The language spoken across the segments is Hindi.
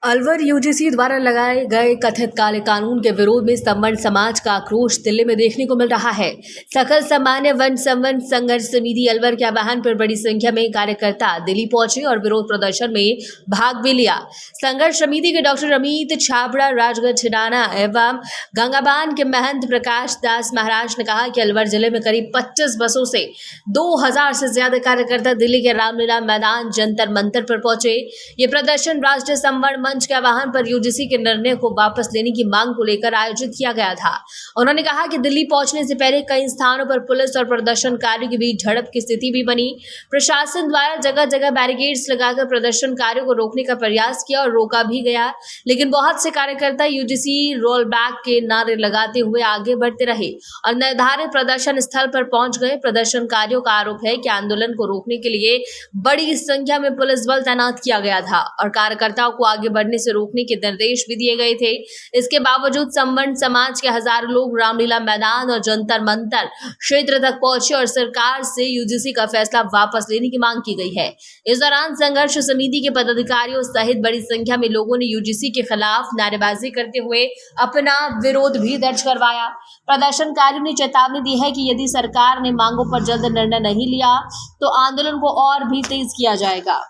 अलवर यूजीसी द्वारा लगाए गए कथित काले कानून के विरोध में संवर्ण समाज का आक्रोश दिल्ली में देखने को मिल रहा है। सकल सामान्य वन संवर्ण संघर्ष समिति अलवर के आह्वान पर बड़ी संख्या में कार्यकर्ता दिल्ली पहुंचे और विरोध प्रदर्शन में भाग भी लिया। संघर्ष समिति के डॉक्टर अमित छाबड़ा, राजगढ़ छिड़ाना एवं गंगाबान के महंत प्रकाश दास महाराज ने कहा कि अलवर जिले में करीब 25 बसों से 2000 से ज्यादा कार्यकर्ता दिल्ली के रामलीला मैदान जंतर मंतर पर पहुंचे। ये प्रदर्शन राष्ट्रीय संवर्ण मंच के आह्वान पर यूजीसी के निर्णय को वापस लेने की मांग को लेकर आयोजित किया गया था। उन्होंने कहा कि दिल्ली पहुंचने से पहले कई स्थानों पर पुलिस और प्रदर्शनकारियों के बीच झड़प की स्थिति भी बनी। प्रशासन द्वारा जगह जगह बैरिकेड्स लगाकर प्रदर्शनकारियों को रोकने का प्रयास किया और रोका भी गया, लेकिन बहुत से कार्यकर्ता यूजीसी रोल बैक के नारे लगाते हुए आगे बढ़ते रहे और निर्धारित प्रदर्शन स्थल पर पहुंच गए। प्रदर्शनकारियों का आरोप है कि आंदोलन को रोकने के लिए बड़ी संख्या में पुलिस बल तैनात किया गया था और कार्यकर्ताओं को आगे बढ़ने से रोकने के निर्देश भी दिए गए थे। इसके बावजूद संवर्ण समाज के हजारों लोग रामलीला मैदान और जंतर मंतर क्षेत्र तक पहुंचे और सरकार से यूजीसी का फैसला वापस लेने की मांग की गई है। इस दौरान संघर्ष समिति के पदाधिकारियों सहित बड़ी संख्या में लोगों ने यूजीसी के खिलाफ नारेबाजी करते हुए अपना विरोध भी दर्ज करवाया। प्रदर्शनकारियों ने चेतावनी दी है कि यदि सरकार ने मांगों पर जल्द निर्णय नहीं लिया तो आंदोलन को और भी तेज किया जाएगा।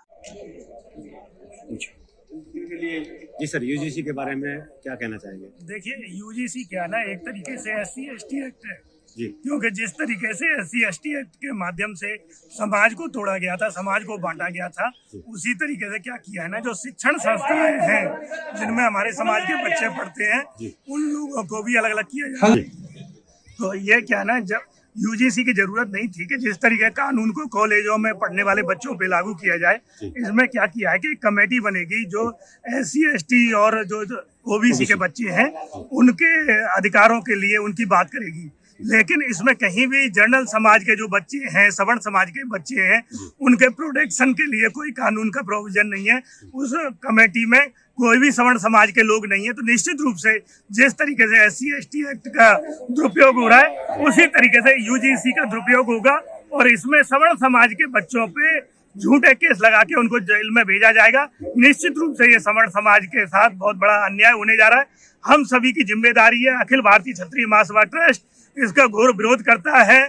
जी सर, यूजीसी के बारे में क्या कहना चाहेंगे? देखिए, यूजीसी क्या ना, एक तरीके से SC/ST एक्ट है जी, क्योंकि जिस तरीके से SC/ST एक्ट के माध्यम से समाज को तोड़ा गया था, समाज को बांटा गया था, उसी तरीके से क्या किया है ना, जो शिक्षण संस्थाएं हैं जिनमें हमारे समाज के बच्चे पढ़ते हैं उन लोगों को भी अलग अलग किया जाता है। तो ये क्या ना, जब यूजीसी की जरूरत नहीं थी कि जिस तरीके कानून को कॉलेजों में पढ़ने वाले बच्चों पे लागू किया जाए, इसमें क्या किया है कि एक कमेटी बनेगी जो SC/ST और जो OBC के बच्चे हैं उनके अधिकारों के लिए उनकी बात करेगी। लेकिन इसमें कहीं भी जनरल समाज के जो बच्चे हैं, सवर्ण समाज के बच्चे हैं, उनके प्रोटेक्शन के लिए कोई कानून का प्रोविजन नहीं है। उस कमेटी में कोई भी सवर्ण समाज के लोग नहीं है। तो निश्चित रूप से जिस तरीके से SC/ST एक्ट का दुरुपयोग हो रहा है उसी तरीके से यूजीसी का दुरुपयोग होगा और इसमें सवर्ण समाज के बच्चों पे झूठे केस लगा के उनको जेल में भेजा जाएगा। निश्चित रूप से ये सवर्ण समाज के साथ बहुत बड़ा अन्याय होने जा रहा है। हम सभी की जिम्मेदारी है। अखिल भारतीय क्षत्रिय महासभा ट्रस्ट इसका घोर विरोध करता है।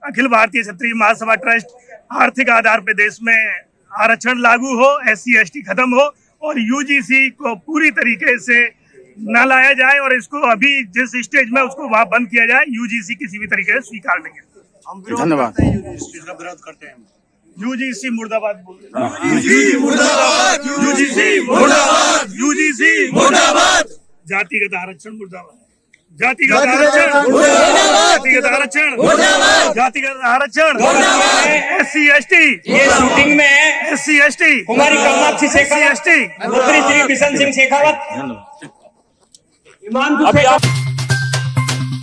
अखिल भारतीय क्षत्रिय महासभा ट्रस्ट आर्थिक आधार पर देश में आरक्षण लागू हो, SC/ST खत्म हो और यूजीसी को पूरी तरीके से न लाया जाए और इसको अभी जिस स्टेज में उसको वहां बंद किया जाए। यूजीसी किसी भी तरीके से स्वीकार नहीं है। धन्यवाद। इसका विरोध करते हैं। यूजीसी मुर्दाबाद बोलते हैं। यूजीसी मुर्दाबाद, यूजीसी मुर्दाबाद, यूजीसी मुर्दाबाद। जातिगत आरक्षण मुर्दाबाद, जातिगत आरक्षण मुर्दाबाद, जातिगत आरक्षण मुर्दाबाद, जातिगत आरक्षण मुर्दाबाद। SC/ST ये शूटिंग में है। SC/ST कुमारी कामाक्षी शेखावत, SC/ST मंत्री श्री बिशन सिंह शेखावत, ईमान